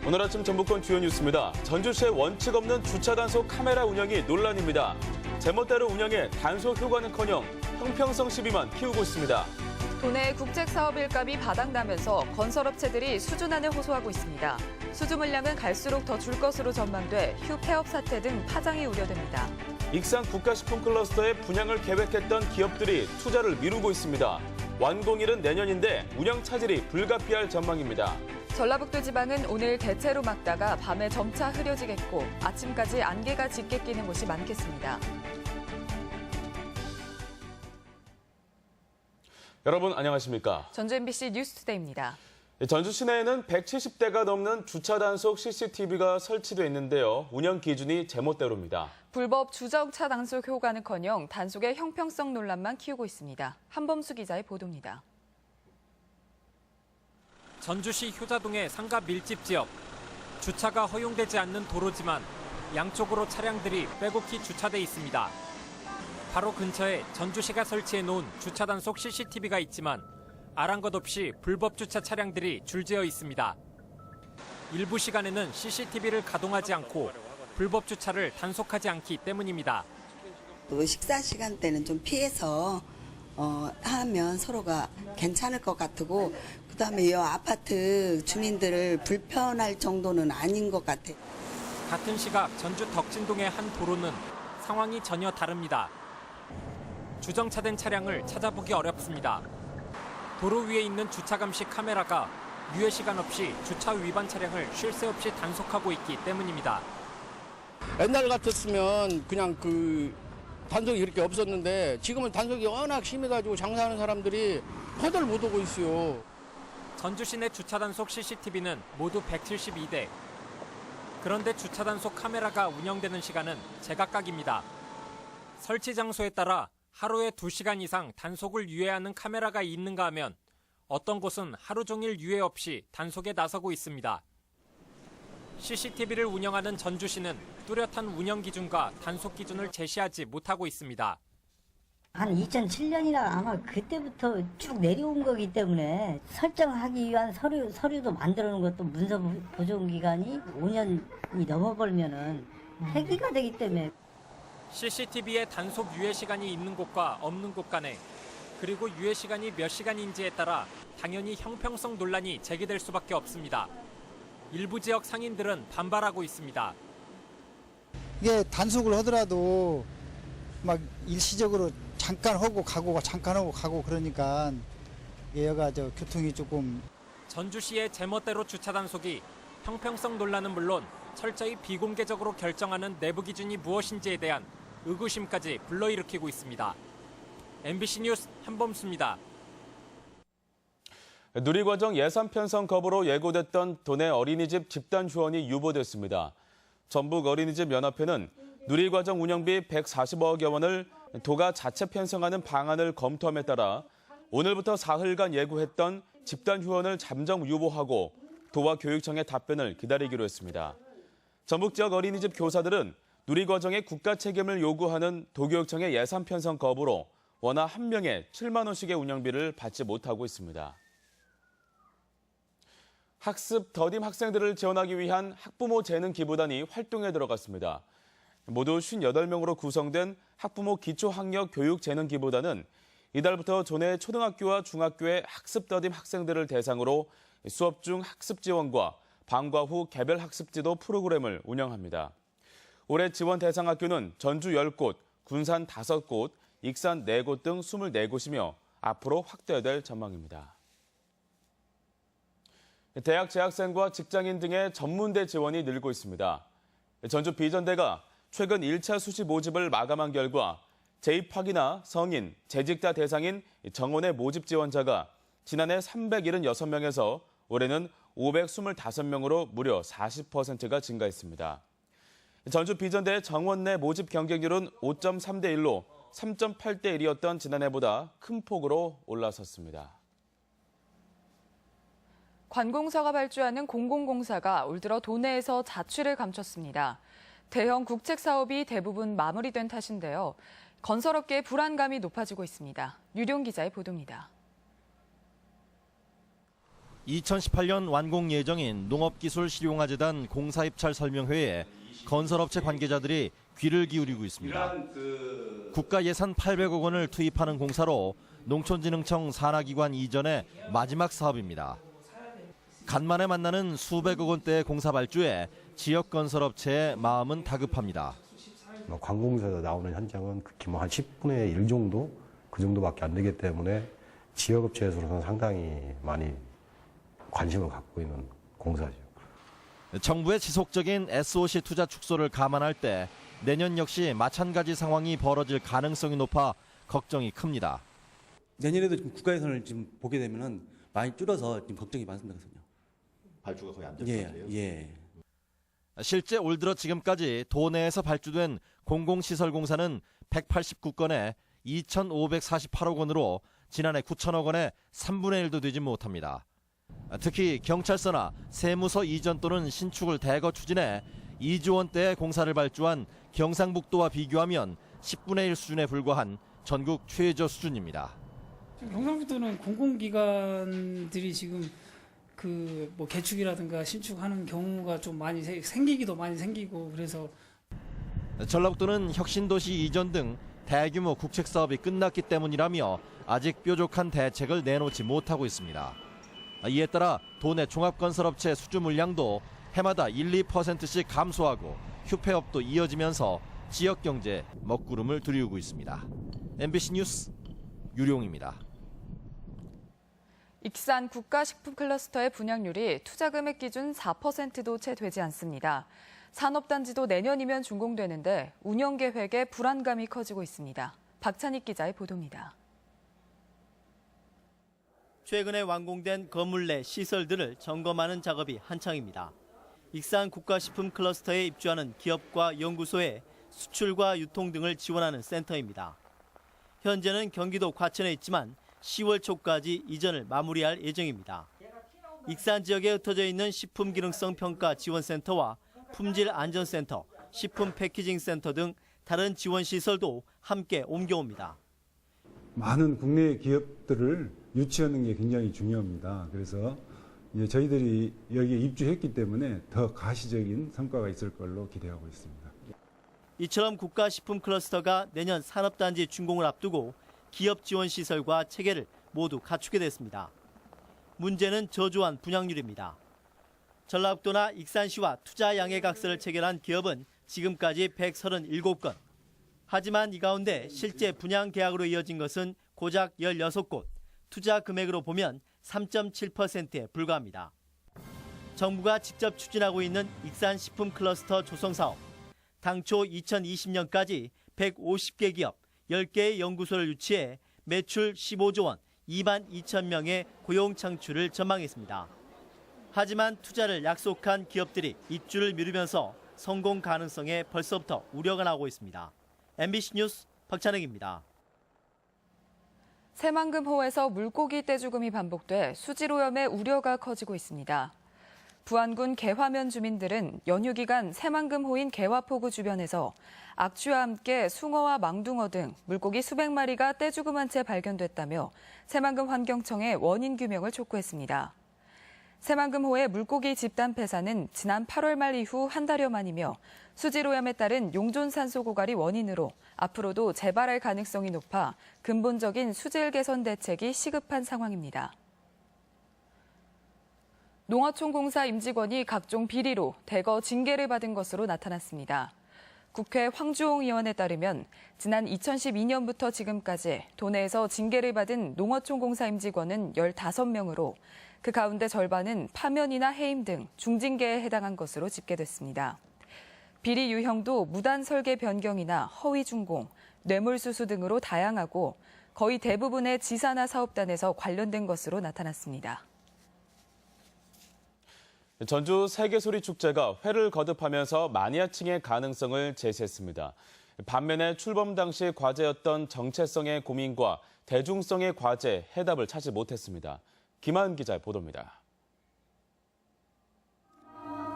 오늘 아침 전북권 주요 뉴스입니다. 전주시의 원칙 없는 주차 단속 카메라 운영이 논란입니다. 제멋대로 운영해 단속 효과는커녕 형평성 시비만 키우고 있습니다. 도내 국책사업 일감이 바닥나면서 건설업체들이 수준안을 호소하고 있습니다. 수주 물량은 갈수록 더 줄 것으로 전망돼 휴 폐업 사태 등 파장이 우려됩니다. 익산 국가식품 클러스터의 분양을 계획했던 기업들이 투자를 미루고 있습니다. 완공일은 내년인데 운영 차질이 불가피할 전망입니다. 전라북도 지방은 오늘 대체로 막다가 밤에 점차 흐려지겠고 아침까지 안개가 짙게 끼는 곳이 많겠습니다. 여러분 안녕하십니까? 전주 MBC 뉴스투데이입니다. 전주 시내에는 170대가 넘는 주차 단속 CCTV가 설치돼 있는데요. 운영 기준이 제멋대로입니다. 불법 주정차 단속 효과는커녕 단속의 형평성 논란만 키우고 있습니다. 한범수 기자의 보도입니다. 전주시 효자동의 상가 밀집 지역. 주차가 허용되지 않는 도로지만 양쪽으로 차량들이 빼곡히 주차돼 있습니다. 바로 근처에 전주시가 설치해 놓은 주차 단속 CCTV가 있지만 아랑곳 없이 불법 주차 차량들이 줄지어 있습니다. 일부 시간에는 CCTV를 가동하지 않고 불법 주차를 단속하지 않기 때문입니다. 식사 시간대는 좀 피해서 하면 서로가 괜찮을 것 같고 그다음에 이 아파트 주민들을 불편할 정도는 아닌 것 같아요. 같은 시각 전주 덕진동의 한 도로는 상황이 전혀 다릅니다. 주정차된 차량을 찾아보기 어렵습니다. 도로 위에 있는 주차 감시 카메라가 유예 시간 없이 주차 위반 차량을 쉴 새 없이 단속하고 있기 때문입니다. 옛날 같았으면 그냥 단속이 그렇게 없었는데 지금은 단속이 워낙 심해가지고 장사하는 사람들이 허들 못 오고 있어요. 전주 시내 주차 단속 CCTV는 모두 172대. 그런데 주차 단속 카메라가 운영되는 시간은 제각각입니다. 설치 장소에 따라 하루에 2시간 이상 단속을 유예하는 카메라가 있는가 하면 어떤 곳은 하루 종일 유예 없이 단속에 나서고 있습니다. CCTV를 운영하는 전주시는 뚜렷한 운영 기준과 단속 기준을 제시하지 못하고 있습니다. 한 2007년이나 아마 그때부터 쭉 내려온 거기 때문에 설정하기 위한 서류도 만들어 놓은 것도 문서 보존 기간이 5년이 넘어버리면은 폐기가 되기 때문에 CCTV에 단속 유예 시간이 있는 곳과 없는 곳 간에 그리고 유예 시간이 몇 시간인지에 따라 당연히 형평성 논란이 제기될 수밖에 없습니다. 일부 지역 상인들은 반발하고 있습니다. 이게 단속을 하더라도 막 일시적으로 잠깐 하고 가고 잠깐 하고 가고 그러니까 얘가 교통이 조금. 전주시의 제멋대로 주차 단속이 형평성 논란은 물론 철저히 비공개적으로 결정하는 내부 기준이 무엇인지에 대한 의구심까지 불러일으키고 있습니다. MBC 뉴스 한범수입니다. 누리과정 예산 편성 거부로 예고됐던 도내 어린이집 집단 휴원이 유보됐습니다. 전북어린이집연합회는 누리과정 운영비 140억여 원을 도가 자체 편성하는 방안을 검토함에 따라 오늘부터 사흘간 예고했던 집단 휴원을 잠정 유보하고 도와 교육청의 답변을 기다리기로 했습니다. 전북 지역 어린이집 교사들은 누리과정의 국가 책임을 요구하는 도교육청의 예산 편성 거부로 원화 한 명에 7만 원씩의 운영비를 받지 못하고 있습니다. 학습 더딤 학생들을 지원하기 위한 학부모 재능 기부단이 활동에 들어갔습니다. 모두 58명으로 구성된 학부모 기초학력 교육 재능 기부단은 이달부터 조내 초등학교와 중학교의 학습 더딤 학생들을 대상으로 수업 중 학습 지원과 방과 후 개별 학습 지도 프로그램을 운영합니다. 올해 지원 대상 학교는 전주 10곳, 군산 5곳, 익산 4곳 등 24곳이며 앞으로 확대될 전망입니다. 대학 재학생과 직장인 등의 전문대 지원이 늘고 있습니다. 전주 비전대가 최근 1차 수시 모집을 마감한 결과 재입학이나 성인, 재직자 대상인 정원의 모집 지원자가 지난해 376명에서 올해는 525명으로 무려 40%가 증가했습니다. 전주 비전대 정원 내 모집 경쟁률은 5.3대 1로 3.8대 1이었던 지난해보다 큰 폭으로 올라섰습니다. 관공서가 발주하는 공공공사가 올 들어 도내에서 자취를 감췄습니다. 대형 국책 사업이 대부분 마무리된 탓인데요. 건설업계의 불안감이 높아지고 있습니다. 유룡 기자의 보도입니다. 2018년 완공 예정인 농업기술실용화재단 공사입찰 설명회에 건설업체 관계자들이 귀를 기울이고 있습니다. 국가 예산 800억 원을 투입하는 공사로 농촌진흥청 산하기관 이전의 마지막 사업입니다. 간만에 만나는 수백억 원대의 공사 발주에 지역 건설업체의 마음은 다급합니다. 관공서에서 나오는 현장은 극히 한 10분의 1 정도? 그 정도밖에 안 되기 때문에 지역업체에서는 상당히 많이 관심을 갖고 있는 공사죠. 정부의 지속적인 SOC 투자 축소를 감안할 때 내년 역시 마찬가지 상황이 벌어질 가능성이 높아 걱정이 큽니다. 내년에도 지금 국가 예산을 지금 보게 되면은 많이 줄어서 지금 걱정이 많습니다. 발주가 거의 안 될 것 같아요. 예. 실제 올 들어 지금까지 도내에서 발주된 공공시설 공사는 189건에 2,548억 원으로 지난해 9천억 원의 3분의 1도 되지 못합니다. 특히 경찰서나 세무서 이전 또는 신축을 대거 추진해 2조 원대의 공사를 발주한 경상북도와 비교하면 10분의 1 수준에 불과한 전국 최저 수준입니다. 경상북도는 공공기관들이 지금 뭐 개축이라든가 신축하는 경우가 좀 많이 생기기도 많이 생기고 그래서 전라북도는 혁신도시 이전 등 대규모 국책 사업이 끝났기 때문이라며 아직 뾰족한 대책을 내놓지 못하고 있습니다. 이에 따라 도내 종합건설업체 수주 물량도 해마다 1, 2%씩 감소하고 휴폐업도 이어지면서 지역 경제에 먹구름을 들이우고 있습니다. MBC 뉴스 유룡입니다. 익산 국가식품클러스터의 분양률이 투자금액 기준 4%도 채 되지 않습니다. 산업단지도 내년이면 준공되는데 운영 계획에 불안감이 커지고 있습니다. 박찬익 기자의 보도입니다. 최근에 완공된 건물 내 시설들을 점검하는 작업이 한창입니다. 익산 국가식품클러스터에 입주하는 기업과 연구소에 수출과 유통 등을 지원하는 센터입니다. 현재는 경기도 과천에 있지만 10월 초까지 이전을 마무리할 예정입니다. 익산 지역에 흩어져 있는 식품기능성 평가 지원센터와 품질안전센터, 식품 패키징센터 등 다른 지원 시설도 함께 옮겨옵니다. 많은 국내 기업들을 유치하는 게 굉장히 중요합니다. 그래서 이제 저희들이 여기에 입주했기 때문에 더 가시적인 성과가 있을 걸로 기대하고 있습니다. 이처럼 국가식품클러스터가 내년 산업단지 준공을 앞두고 기업 지원 시설과 체계를 모두 갖추게 됐습니다. 문제는 저조한 분양률입니다. 전라북도나 익산시와 투자 양해각서를 체결한 기업은 지금까지 137건. 하지만 이 가운데 실제 분양 계약으로 이어진 것은 고작 16곳, 투자 금액으로 보면 3.7%에 불과합니다. 정부가 직접 추진하고 있는 익산 식품 클러스터 조성 사업. 당초 2020년까지 150개 기업, 10개의 연구소를 유치해 매출 15조 원, 2만 2천 명의 고용 창출을 전망했습니다. 하지만 투자를 약속한 기업들이 입주를 미루면서 성공 가능성에 벌써부터 우려가 나오고 있습니다. MBC 뉴스 박찬익입니다. 새만금호에서 물고기 떼죽음이 반복돼 수질오염의 우려가 커지고 있습니다. 부안군 개화면 주민들은 연휴 기간 새만금호인 개화포구 주변에서 악취와 함께 숭어와 망둥어 등 물고기 수백 마리가 떼죽음한 채 발견됐다며 새만금 환경청에 원인 규명을 촉구했습니다. 새만금호의 물고기 집단 폐사는 지난 8월 말 이후 한 달여 만이며 수질오염에 따른 용존산소 고갈이 원인으로 앞으로도 재발할 가능성이 높아 근본적인 수질 개선 대책이 시급한 상황입니다. 농어촌공사 임직원이 각종 비리로 대거 징계를 받은 것으로 나타났습니다. 국회 황주홍 의원에 따르면 지난 2012년부터 지금까지 도내에서 징계를 받은 농어촌공사 임직원은 15명으로 그 가운데 절반은 파면이나 해임 등 중징계에 해당한 것으로 집계됐습니다. 비리 유형도 무단 설계 변경이나 허위 준공, 뇌물수수 등으로 다양하고 거의 대부분의 지사나 사업단에서 관련된 것으로 나타났습니다. 전주 세계소리축제가 회를 거듭하면서 마니아층의 가능성을 제시했습니다. 반면에 출범 당시 과제였던 정체성의 고민과 대중성의 과제, 해답을 찾지 못했습니다. 김하은 기자의 보도입니다.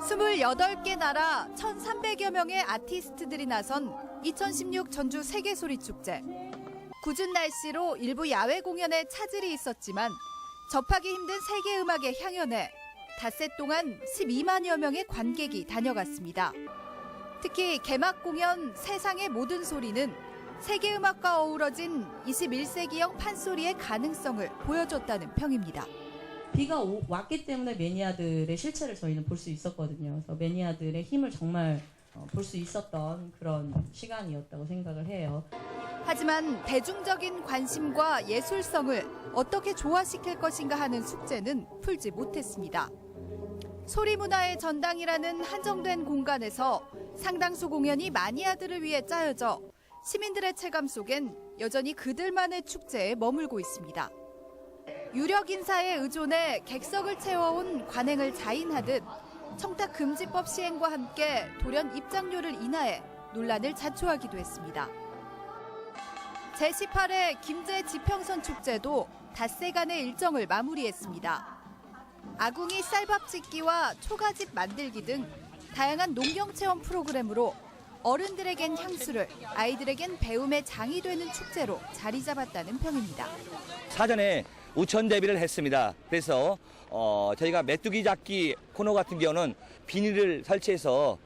28개 나라 1,300여 명의 아티스트들이 나선 2016 전주 세계소리축제. 궂은 날씨로 일부 야외 공연에 차질이 있었지만 접하기 힘든 세계 음악의 향연에 닷새 동안 12만여 명의 관객이 다녀갔습니다. 특히 개막 공연 세상의 모든 소리는 세계 음악과 어우러진 21세기형 판소리의 가능성을 보여줬다는 평입니다. 비가 왔기 때문에 매니아들의 실체를 저희는 볼 수 있었거든요. 그래서 매니아들의 힘을 정말 볼 수 있었던 그런 시간이었다고 생각을 해요. 하지만 대중적인 관심과 예술성을 어떻게 조화시킬 것인가 하는 숙제는 풀지 못했습니다. 소리 문화의 전당이라는 한정된 공간에서 상당수 공연이 마니아들을 위해 짜여져 시민들의 체감 속엔 여전히 그들만의 축제에 머물고 있습니다. 유력 인사에 의존해 객석을 채워온 관행을 자인하듯 청탁금지법 시행과 함께 돌연 입장료를 인하해 논란을 자초하기도 했습니다. 제18회 김제 지평선 축제도 닷새간의 일정을 마무리했습니다. 아궁이 쌀밥 짓기와 초가집 만들기 등 다양한 농경 체험 프로그램으로 어른들에겐 향수를, 아이들에겐 배움의 장이 되는 축제로 자리 잡았다는 평입니다. 사전에 우천 대비를 했습니다. 그래서 저희가 메뚜기 잡기 코너 같은 경우는 비닐을 설치해서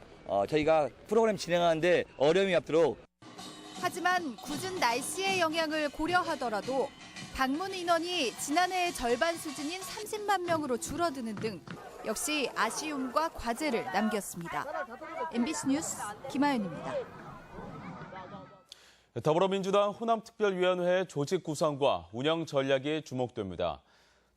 저희가 프로그램 진행하는데 어려움이 없도록. 하지만 궂은 날씨의 영향을 고려하더라도 방문 인원이 지난해의 절반 수준인 30만 명으로 줄어드는 등 역시 아쉬움과 과제를 남겼습니다. MBC 뉴스 김하연입니다. 더불어민주당 호남특별위원회의 조직 구성과 운영 전략이 주목됩니다.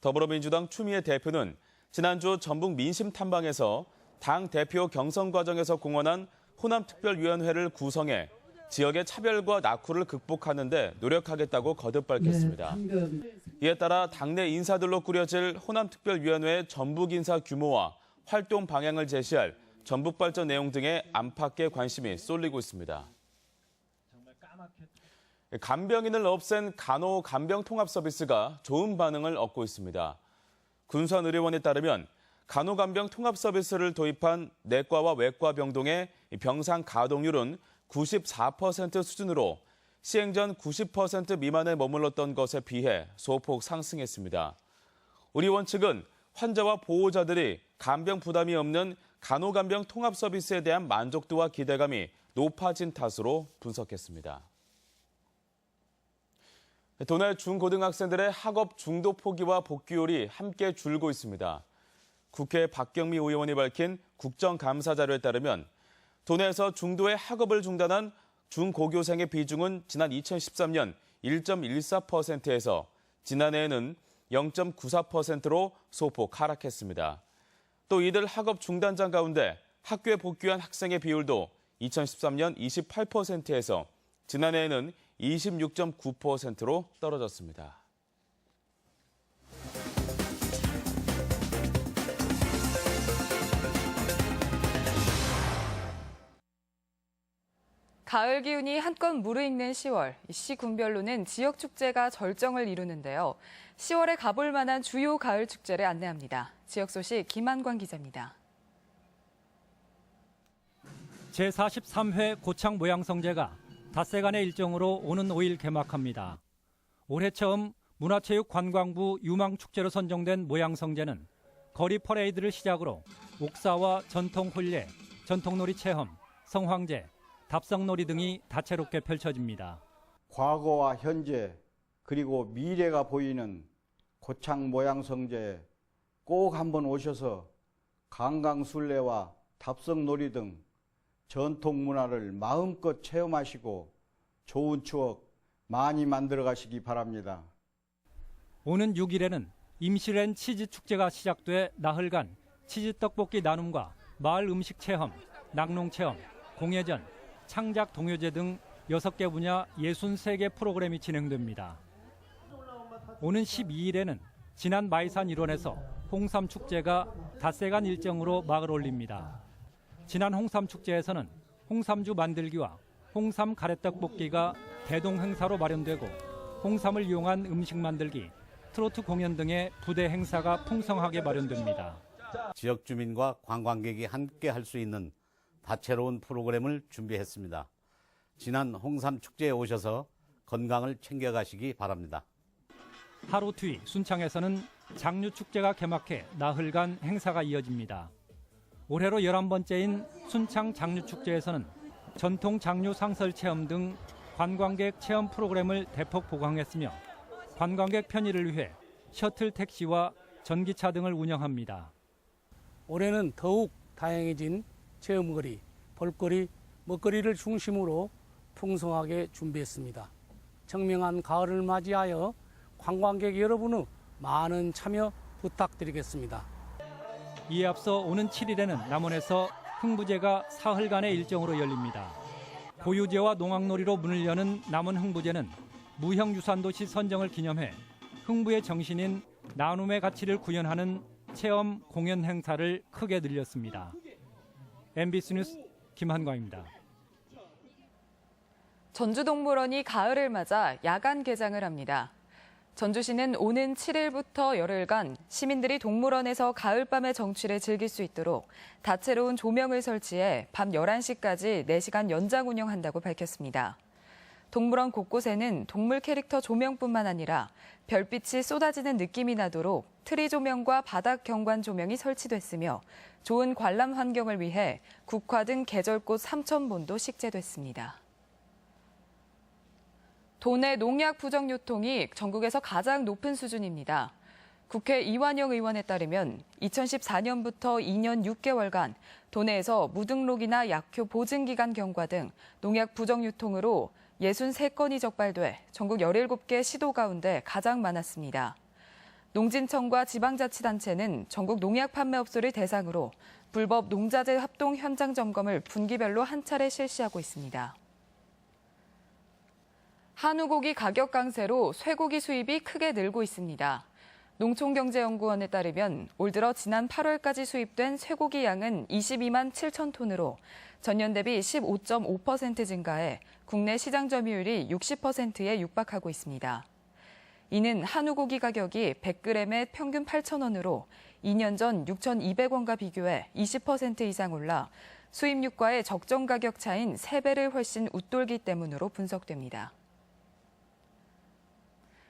더불어민주당 추미애 대표는 지난주 전북 민심 탐방에서 당 대표 경선 과정에서 공언한 호남특별위원회를 구성해 지역의 차별과 낙후를 극복하는 데 노력하겠다고 거듭 밝혔습니다. 이에 따라 당내 인사들로 꾸려질 호남특별위원회의 전북 인사 규모와 활동 방향을 제시할 전북 발전 내용 등의 안팎의 관심이 쏠리고 있습니다. 간병인을 없앤 간호 간병 통합 서비스가 좋은 반응을 얻고 있습니다. 군산의료원에 따르면 간호 간병 통합 서비스를 도입한 내과와 외과 병동의 병상 가동률은 94% 수준으로 시행 전 90% 미만에 머물렀던 것에 비해 소폭 상승했습니다. 의료원 측은 환자와 보호자들이 간병 부담이 없는 간호간병 통합 서비스에 대한 만족도와 기대감이 높아진 탓으로 분석했습니다. 도내 중고등학생들의 학업 중도 포기와 복귀율이 함께 줄고 있습니다. 국회 박경미 의원이 밝힌 국정감사 자료에 따르면 도내에서 중도의 학업을 중단한 중고교생의 비중은 지난 2013년 1.14%에서 지난해에는 0.94%로 소폭 하락했습니다. 또 이들 학업 중단자 가운데 학교에 복귀한 학생의 비율도 2013년 28%에서 지난해에는 26.9%로 떨어졌습니다. 가을 기운이 한껏 무르익는 10월, 시군별로는 지역 축제가 절정을 이루는데요. 10월에 가볼 만한 주요 가을 축제를 안내합니다. 지역 소식 김한광 기자입니다. 제43회 고창 모양성제가 닷새간의 일정으로 오는 5일 개막합니다. 올해 처음 문화체육관광부 유망축제로 선정된 모양성제는 거리 퍼레이드를 시작으로 옥사와 전통훈례, 전통놀이 체험, 성황제, 답성놀이 등이 다채롭게 펼쳐집니다. 과거와 현재 그리고 미래가 보이는 고창 모양성제에 꼭 한번 오셔서 강강술래와 답성놀이 등 전통 문화를 마음껏 체험하시고 좋은 추억 많이 만들어 가시기 바랍니다. 오는 6일에는 임실엔 치즈축제가 시작돼 나흘간 치즈떡볶이 나눔과 마을 음식 체험, 낙농 체험, 공예전, 창작 동요제 등 6개 분야 63개 프로그램이 진행됩니다. 오는 12일에는 진안 마이산 일원에서 홍삼축제가 닷새간 일정으로 막을 올립니다. 진안 홍삼축제에서는 홍삼주 만들기와 홍삼 가래떡볶이가 대동 행사로 마련되고 홍삼을 이용한 음식 만들기, 트로트 공연 등의 부대 행사가 풍성하게 마련됩니다. 지역 주민과 관광객이 함께 할 수 있는 다채로운 프로그램을 준비했습니다. 지난 홍삼 축제에 오셔서 건강을 챙겨가시기 바랍니다. 하루 뒤 순창에서는 장류축제가 개막해 나흘간 행사가 이어집니다. 올해로 11번째인 순창 장류축제에서는 전통 장류 상설 체험 등 관광객 체험 프로그램을 대폭 보강했으며 관광객 편의를 위해 셔틀 택시와 전기차 등을 운영합니다. 올해는 더욱 다양해진 체험거리, 볼거리, 먹거리를 중심으로 풍성하게 준비했습니다. 청명한 가을을 맞이하여 관광객 여러분의 많은 참여 부탁드리겠습니다. 이에 앞서 오는 7일에는 남원에서 흥부제가 사흘간의 일정으로 열립니다. 고유제와 농악놀이로 문을 여는 남원 흥부제는 무형유산도시 선정을 기념해 흥부의 정신인 나눔의 가치를 구현하는 체험 공연 행사를 크게 늘렸습니다. MBC 뉴스 김한광입니다. 전주동물원이 가을을 맞아 야간 개장을 합니다. 전주시는 오는 7일부터 열흘간 시민들이 동물원에서 가을밤의 정취를 즐길 수 있도록 다채로운 조명을 설치해 밤 11시까지 4시간 연장 운영한다고 밝혔습니다. 동물원 곳곳에는 동물 캐릭터 조명뿐만 아니라 별빛이 쏟아지는 느낌이 나도록 트리 조명과 바닥 경관 조명이 설치됐으며 좋은 관람 환경을 위해 국화 등 계절꽃 3,000본도 식재됐습니다. 도내 농약 부정 유통이 전국에서 가장 높은 수준입니다. 국회 이완영 의원에 따르면 2014년부터 2년 6개월간 도내에서 무등록이나 약효 보증기간 경과 등 농약 부정 유통으로 63건이 적발돼 전국 17개 시도 가운데 가장 많았습니다. 농진청과 지방자치단체는 전국 농약 판매업소를 대상으로 불법 농자재 합동 현장 점검을 분기별로 한 차례 실시하고 있습니다. 한우고기 가격 강세로 쇠고기 수입이 크게 늘고 있습니다. 농촌경제연구원에 따르면 올 들어 지난 8월까지 수입된 쇠고기 양은 22만 7천 톤으로 전년 대비 15.5% 증가해 국내 시장 점유율이 60%에 육박하고 있습니다. 이는 한우고기 가격이 100g에 평균 8,000원으로 2년 전 6,200원과 비교해 20% 이상 올라 수입육과의 적정 가격 차인 3배를 훨씬 웃돌기 때문으로 분석됩니다.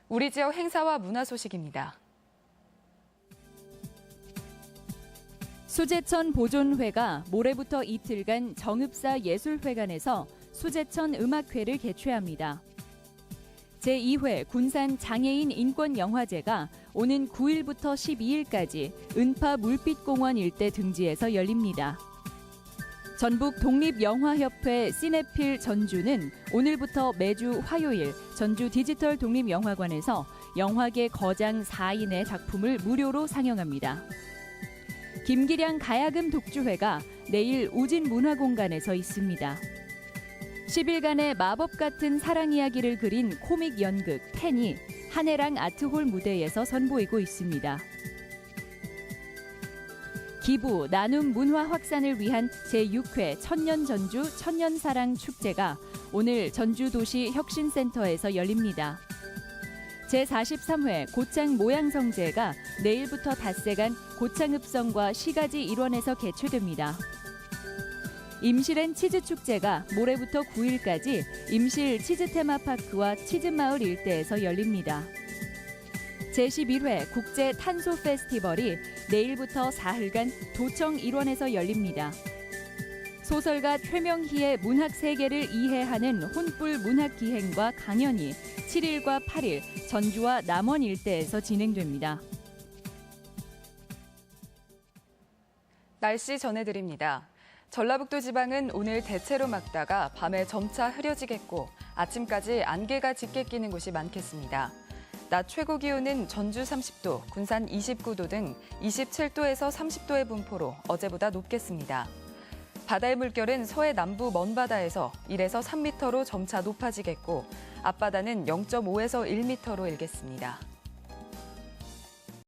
우리 지역 행사와 문화 소식입니다. 수제천 보존회가 모레부터 이틀간 정읍사 예술회관에서 수제천 음악회를 개최합니다. 제2회 군산 장애인 인권영화제가 오는 9일부터 12일까지 은파 물빛공원 일대 등지에서 열립니다. 전북 독립영화협회 시네필 전주는 오늘부터 매주 화요일 전주 디지털 독립영화관에서 영화계 거장 4인의 작품을 무료로 상영합니다. 김기량 가야금 독주회가 내일 우진문화공간에서 있습니다. 10일간의 마법 같은 사랑 이야기를 그린 코믹 연극 팬이 한해랑 아트홀 무대에서 선보이고 있습니다. 기부, 나눔 문화 확산을 위한 제6회 천년전주 천년사랑 축제가 오늘 전주도시 혁신센터에서 열립니다. 제43회 고창 모양성제가 내일부터 닷새간 고창읍성과 시가지 일원에서 개최됩니다. 임실엔 치즈축제가 모레부터 9일까지 임실 치즈테마파크와 치즈마을 일대에서 열립니다. 제11회 국제 탄소 페스티벌이 내일부터 사흘간 도청 일원에서 열립니다. 소설가 최명희의 문학 세계를 이해하는 혼불 문학 기행과 강연이 7일과 8일 전주와 남원 일대에서 진행됩니다. 날씨 전해드립니다. 전라북도 지방은 오늘 대체로 맑다가 밤에 점차 흐려지겠고 아침까지 안개가 짙게 끼는 곳이 많겠습니다. 낮 최고 기온은 전주 30도, 군산 29도 등 27도에서 30도의 분포로 어제보다 높겠습니다. 바다의 물결은 서해 남부 먼바다에서 1에서 3m로 점차 높아지겠고 앞바다는 0.5에서 1m로 일겠습니다.